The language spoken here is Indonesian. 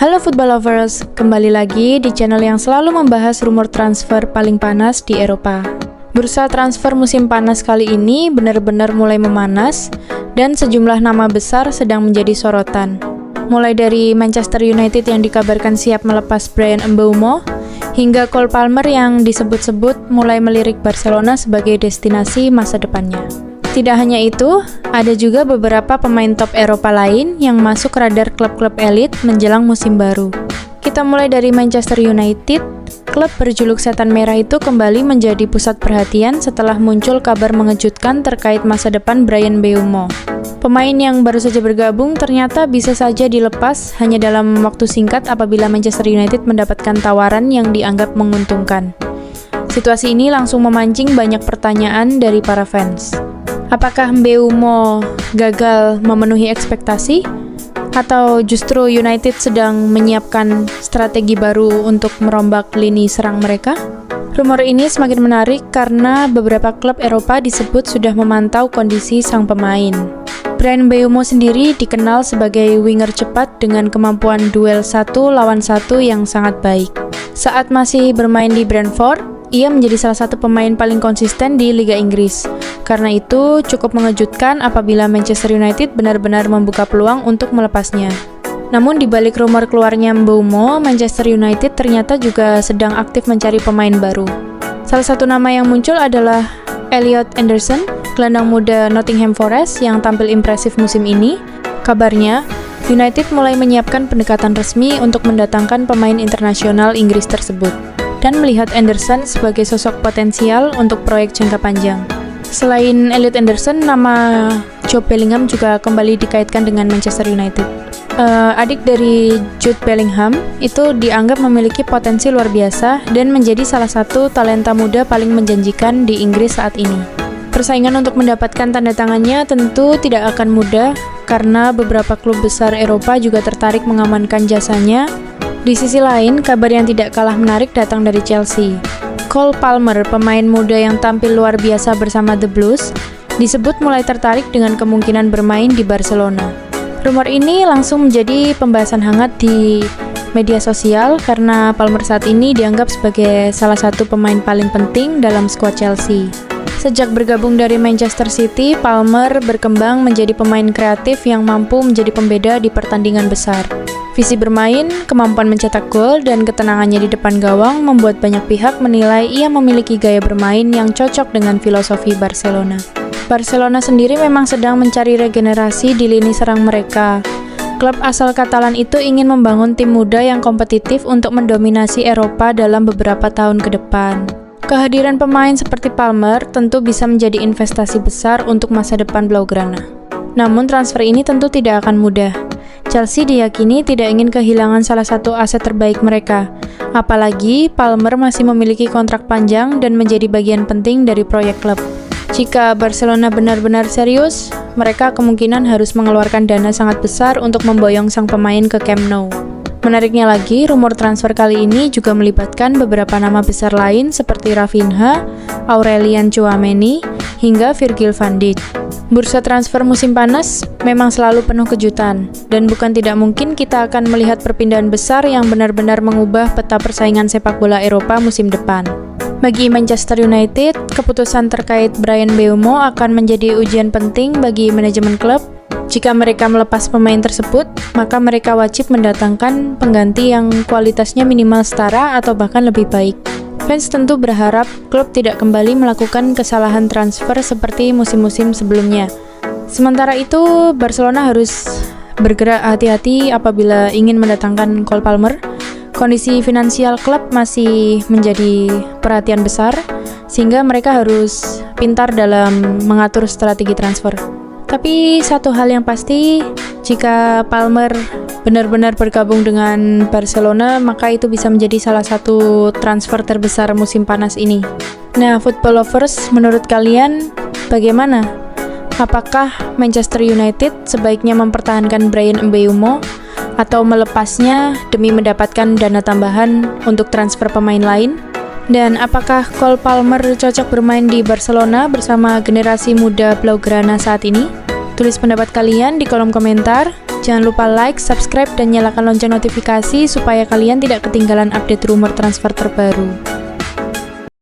Halo football lovers, kembali lagi di channel yang selalu membahas rumor transfer paling panas di Eropa. Bursa transfer musim panas kali ini benar-benar mulai memanas dan sejumlah nama besar sedang menjadi sorotan. Mulai dari Manchester United yang dikabarkan siap melepas Bryan Mbeumo, hingga Cole Palmer yang disebut-sebut mulai melirik Barcelona sebagai destinasi masa depannya. Tidak hanya itu, ada juga beberapa pemain top Eropa lain yang masuk radar klub-klub elit menjelang musim baru. Kita mulai dari Manchester United. Klub berjuluk Setan Merah itu kembali menjadi pusat perhatian setelah muncul kabar mengejutkan terkait masa depan Bryan Mbeumo. Pemain yang baru saja bergabung ternyata bisa saja dilepas hanya dalam waktu singkat apabila Manchester United mendapatkan tawaran yang dianggap menguntungkan. Situasi ini langsung memancing banyak pertanyaan dari para fans. Apakah Mbeumo gagal memenuhi ekspektasi? Atau justru United sedang menyiapkan strategi baru untuk merombak lini serang mereka? Rumor ini semakin menarik karena beberapa klub Eropa disebut sudah memantau kondisi sang pemain. Bryan Mbeumo sendiri dikenal sebagai winger cepat dengan kemampuan duel 1 lawan 1 yang sangat baik. Saat masih bermain di Brentford, ia menjadi salah satu pemain paling konsisten di Liga Inggris. Karena itu, cukup mengejutkan apabila Manchester United benar-benar membuka peluang untuk melepasnya. Namun di balik rumor keluarnya Mbeumo, Manchester United ternyata juga sedang aktif mencari pemain baru. Salah satu nama yang muncul adalah Elliot Anderson, gelandang muda Nottingham Forest yang tampil impresif musim ini. Kabarnya, United mulai menyiapkan pendekatan resmi untuk mendatangkan pemain internasional Inggris tersebut dan melihat Anderson sebagai sosok potensial untuk proyek jangka panjang. Selain Elliot Anderson, nama Jude Bellingham juga kembali dikaitkan dengan Manchester United. Adik dari Jude Bellingham itu dianggap memiliki potensi luar biasa dan menjadi salah satu talenta muda paling menjanjikan di Inggris saat ini. Persaingan untuk mendapatkan tanda tangannya tentu tidak akan mudah karena beberapa klub besar Eropa juga tertarik mengamankan jasanya. Di sisi lain, kabar yang tidak kalah menarik datang dari Chelsea. Cole Palmer, pemain muda yang tampil luar biasa bersama The Blues, disebut mulai tertarik dengan kemungkinan bermain di Barcelona. Rumor ini langsung menjadi pembahasan hangat di media sosial karena Palmer saat ini dianggap sebagai salah satu pemain paling penting dalam skuad Chelsea. Sejak bergabung dari Manchester City, Palmer berkembang menjadi pemain kreatif yang mampu menjadi pembeda di pertandingan besar. Visi bermain, kemampuan mencetak gol, dan ketenangannya di depan gawang membuat banyak pihak menilai ia memiliki gaya bermain yang cocok dengan filosofi Barcelona. Barcelona sendiri memang sedang mencari regenerasi di lini serang mereka. Klub asal Katalan itu ingin membangun tim muda yang kompetitif untuk mendominasi Eropa dalam beberapa tahun ke depan. Kehadiran pemain seperti Palmer tentu bisa menjadi investasi besar untuk masa depan Blaugrana. Namun transfer ini tentu tidak akan mudah. Chelsea diyakini tidak ingin kehilangan salah satu aset terbaik mereka. Apalagi Palmer masih memiliki kontrak panjang dan menjadi bagian penting dari proyek klub. Jika Barcelona benar-benar serius, mereka kemungkinan harus mengeluarkan dana sangat besar untuk memboyong sang pemain ke Camp Nou. Menariknya lagi, rumor transfer kali ini juga melibatkan beberapa nama besar lain seperti Raphinha, Aurelian Tchouameni, hingga Virgil van Dijk. Bursa transfer musim panas memang selalu penuh kejutan, dan bukan tidak mungkin kita akan melihat perpindahan besar yang benar-benar mengubah peta persaingan sepak bola Eropa musim depan. Bagi Manchester United, keputusan terkait Bryan Mbeumo akan menjadi ujian penting bagi manajemen klub. Jika mereka melepas pemain tersebut, maka mereka wajib mendatangkan pengganti yang kualitasnya minimal setara atau bahkan lebih baik. Fans tentu berharap klub tidak kembali melakukan kesalahan transfer seperti musim-musim sebelumnya. Sementara itu, Barcelona harus bergerak hati-hati apabila ingin mendatangkan Cole Palmer. Kondisi finansial klub masih menjadi perhatian besar, sehingga mereka harus pintar dalam mengatur strategi transfer. Tapi satu hal yang pasti, jika Palmer benar-benar bergabung dengan Barcelona, maka itu bisa menjadi salah satu transfer terbesar musim panas ini. Nah, football lovers, menurut kalian bagaimana? Apakah Manchester United sebaiknya mempertahankan Bryan Mbeumo atau melepasnya demi mendapatkan dana tambahan untuk transfer pemain lain? Dan apakah Cole Palmer cocok bermain di Barcelona bersama generasi muda Blaugrana saat ini? Tulis pendapat kalian di kolom komentar. Jangan lupa like, subscribe, dan nyalakan lonceng notifikasi supaya kalian tidak ketinggalan update rumor transfer terbaru.